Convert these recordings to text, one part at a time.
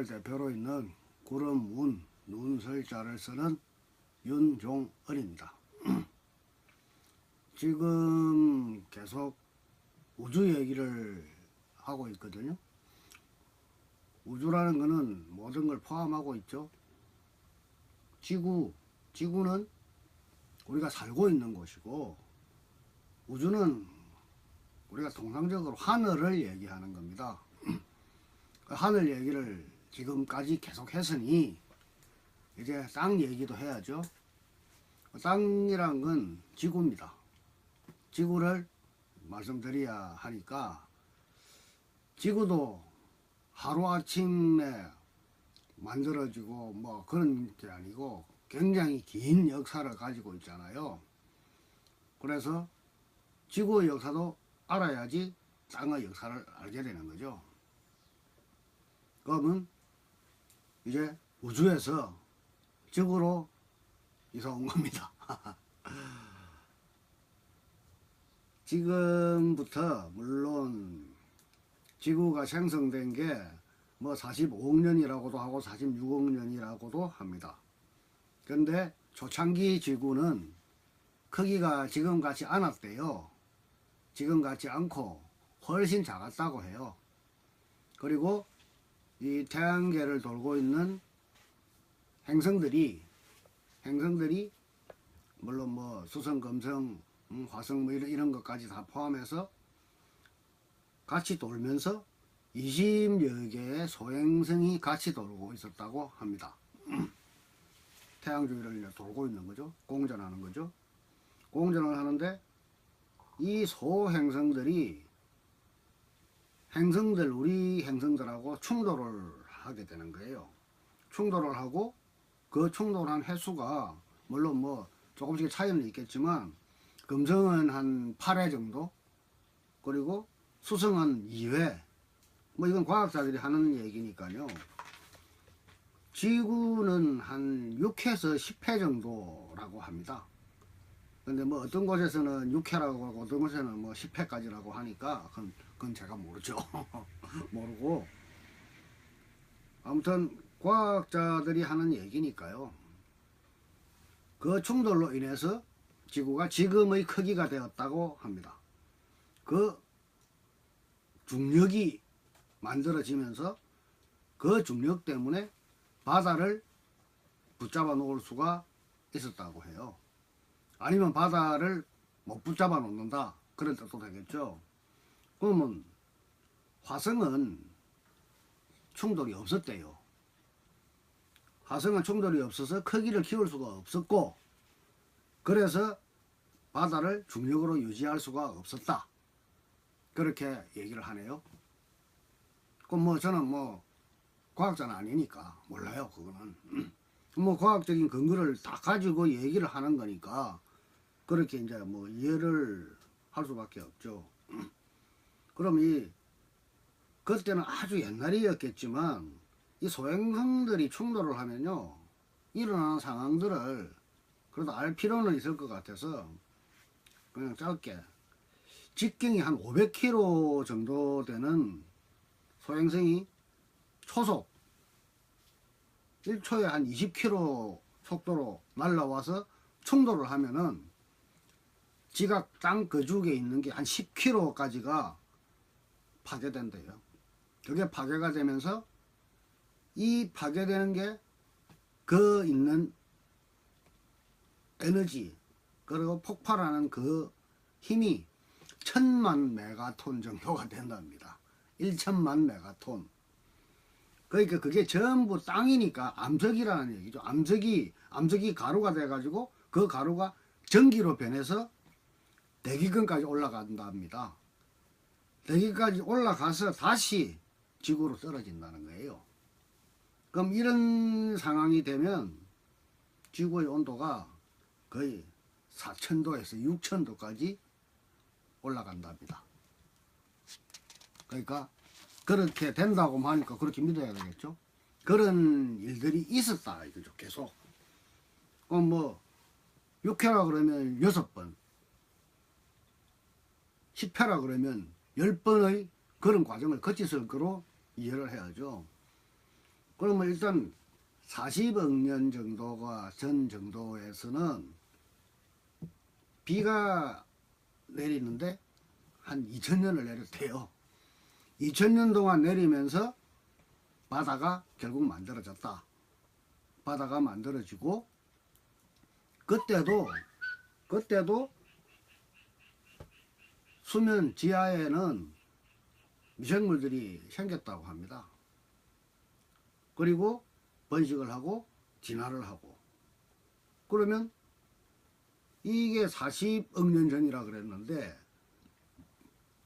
6월 대표로 있는 구름, 운, 눈설자를 쓰는 윤종을입니다. 지금 계속 우주 얘기를 하고 있거든요. 우주라는 것은 모든 걸 포함하고 있죠. 지구는 우리가 살고 있는 곳이고, 우주는 우리가 통상적으로 하늘을 얘기하는 겁니다. 그 하늘 얘기를 지금까지 계속 했으니 이제 땅 얘기도 해야죠. 땅이란 건 지구입니다. 지구를 말씀드려야 하니까, 지구도 하루아침에 만들어지고 뭐 그런 게 아니고 굉장히 긴 역사를 가지고 있잖아요. 그래서 지구의 역사도 알아야지 땅의 역사를 알게 되는 거죠. 그러면 이제 우주에서 지구로 이사 온 겁니다. 지금부터 물론 지구가 생성된 게 뭐 45억 년이라고도 하고 46억 년이라고도 합니다. 그런데 초창기 지구는 크기가 지금 같지 않았대요. 지금 같지 않고 훨씬 작았다고 해요. 그리고 이 태양계를 돌고 있는 행성들이 물론 뭐 수성, 금성, 화성 뭐 이런 것까지 다 포함해서 같이 돌면서 20여 개의 소행성이 같이 돌고 있었다고 합니다. 태양 주위를 돌고 있는 거죠. 공전하는 거죠. 공전을 하는데 이 소행성들이 우리 행성들하고 충돌을 하게 되는 거예요. 충돌을 하고 그 충돌한 횟수가 물론 뭐 조금씩 차이는 있겠지만, 금성은 한 8회 정도, 그리고 수성은 2회, 뭐 이건 과학자들이 하는 얘기니까요. 지구는 한 6회에서 10회 정도라고 합니다. 근데 뭐 어떤 곳에서는 6회라고 하고 어떤 곳에는 뭐 10회까지라고 하니까 그건 제가 모르죠. 모르고, 아무튼 과학자들이 하는 얘기니까요. 그 충돌로 인해서 지구가 지금의 크기가 되었다고 합니다. 그 중력이 만들어지면서 그 중력 때문에 바다를 붙잡아 놓을 수가 있었다고 해요. 아니면 바다를 못 붙잡아 놓는다, 그런 뜻도 되겠죠. 그러면 화성은 충돌이 없었대요. 화성은 충돌이 없어서 크기를 키울 수가 없었고, 그래서 바다를 중력으로 유지할 수가 없었다, 그렇게 얘기를 하네요. 그럼 뭐 저는 뭐 과학자는 아니니까 몰라요. 그거는 뭐 과학적인 근거를 다 가지고 얘기를 하는 거니까 그렇게 이제 뭐 이해를 할 수밖에 없죠. 그럼 그때는 아주 옛날이었겠지만, 이 소행성들이 충돌을 하면요, 일어나는 상황들을 그래도 알 필요는 있을 것 같아서 그냥 짧게, 직경이 한 500km 정도 되는 소행성이 초속 1초에 한 20km 속도로 날라와서 충돌을 하면은 지각 땅 거주에 있는 게 한 10km까지가 파괴된대요. 그게 파괴가 되면서 이 파괴되는 게 그 있는 에너지, 그리고 폭발하는 그 힘이 1000만 메가톤 정도가 된답니다. 1000만 메가톤. 그러니까 그게 전부 땅이니까 암석이라는 얘기죠. 암석이 가루가 돼가지고 그 가루가 전기로 변해서 대기근까지 올라간답니다. 대기까지 올라가서 다시 지구로 떨어진다는 거예요. 그럼 이런 상황이 되면 지구의 온도가 거의 4000도에서 6000도까지 올라간답니다. 그러니까 그렇게 된다고 하니까 그렇게 믿어야 되겠죠. 그런 일들이 있었다 이거죠. 계속. 그럼 뭐 6회라 그러면 6번, 10회라 그러면 10번의 그런 과정을 거쳤을 거로 이해를 해야죠. 그러면 일단 40억 년 정도가 전 정도에서는 비가 내리는데 한 2000년을 내렸대요. 2000년 동안 내리면서 바다가 결국 만들어졌다. 바다가 만들어지고 그때도 수면 지하에는 미생물들이 생겼다고 합니다. 그리고 번식을 하고 진화를 하고, 그러면 이게 40억 년 전이라 그랬는데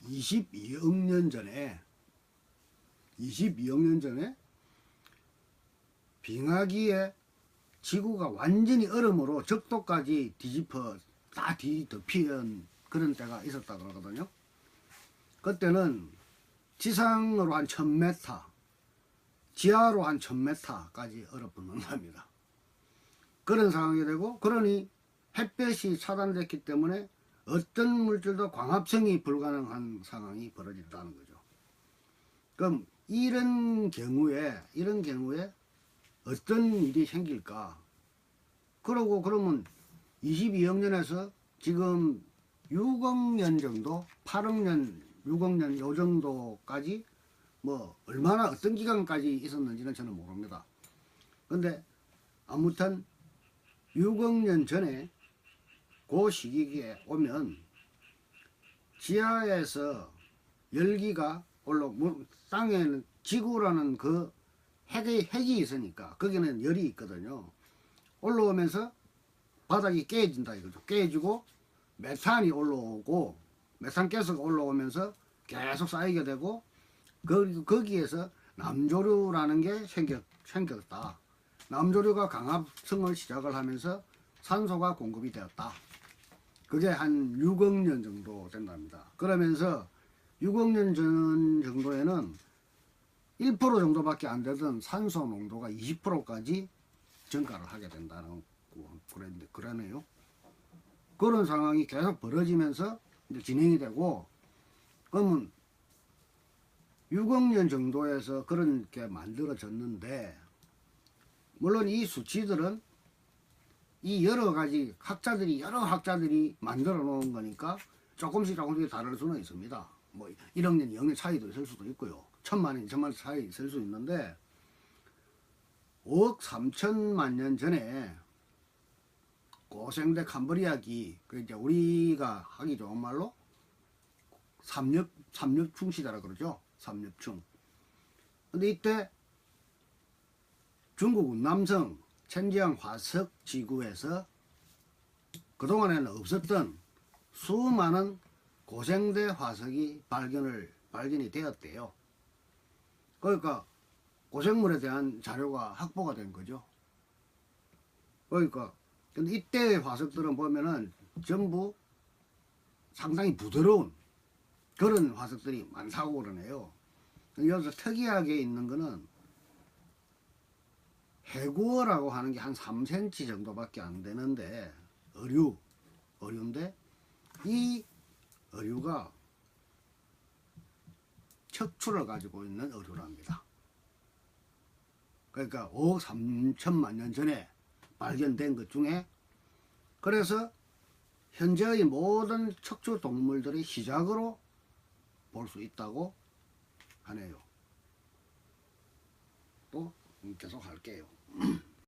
22억 년 전에 빙하기에 지구가 완전히 얼음으로 적도까지 뒤집어 다 뒤덮이는 그런 때가 있었다 그러거든요. 그때는 지상으로 한 1000m, 지하로 한 1000m까지 얼어붙는답니다. 그런 상황이 되고, 그러니 햇볕이 차단됐기 때문에 어떤 물질도 광합성이 불가능한 상황이 벌어진다는 거죠. 그럼 이런 경우에 어떤 일이 생길까? 그러고 그러면 22억 년에서 지금 6억 년 정도, 8억 년, 6억 년 요 정도까지 뭐 얼마나 어떤 기간까지 있었는지는 저는 모릅니다. 근데 아무튼 6억 년 전에 그 시기에 오면 지하에서 열기가 올라오고, 땅에는 지구라는 그 핵이 있으니까 거기는 열이 있거든요. 올라오면서 바닥이 깨진다 이거죠. 깨지고 메탄이 올라오고, 메탄가스가 올라오면서 계속 쌓이게 되고, 거기에서 남조류라는 게 생겼다. 남조류가 강합성을 시작을 하면서 산소가 공급이 되었다. 그게 한 6억 년 정도 된답니다. 그러면서 6억 년 전 정도에는 1% 정도밖에 안 되던 산소 농도가 20%까지 증가를 하게 된다는 그러네요. 그런 상황이 계속 벌어지면서 이제 진행이 되고, 그러면 6억 년 정도에서 그런 게 만들어졌는데, 물론 이 수치들은 여러 학자들이 만들어 놓은 거니까 조금씩 다를 수는 있습니다. 뭐 1억 년, 2억 년 차이도 있을 수도 있고요. 1000만 년, 2000만 년 차이 있을 수 있는데, 5억 3천만 년 전에 고생대 캄브리아기, 그 이제 우리가 하기 좋은 말로 삼엽충 시대라 그러죠. 삼엽충. 근데 이때 중국 운남성 천지양 화석 지구에서 그동안에는 없었던 수많은 고생대 화석이 발견이 되었대요. 그러니까 고생물에 대한 자료가 확보가 된 거죠. 그러니까 근데 이때의 화석들은 보면은 전부 상당히 부드러운 그런 화석들이 많다고 그러네요. 여기서 특이하게 있는 거는 해구어라고 하는 게 한 3cm 정도밖에 안 되는데, 어류인데 이 어류가 척추를 가지고 있는 어류랍니다. 그러니까 5억 3천만 년 전에 발견된 것 중에, 그래서 현재의 모든 척추 동물들의 시작으로 볼 수 있다고 하네요. 또 계속 할게요.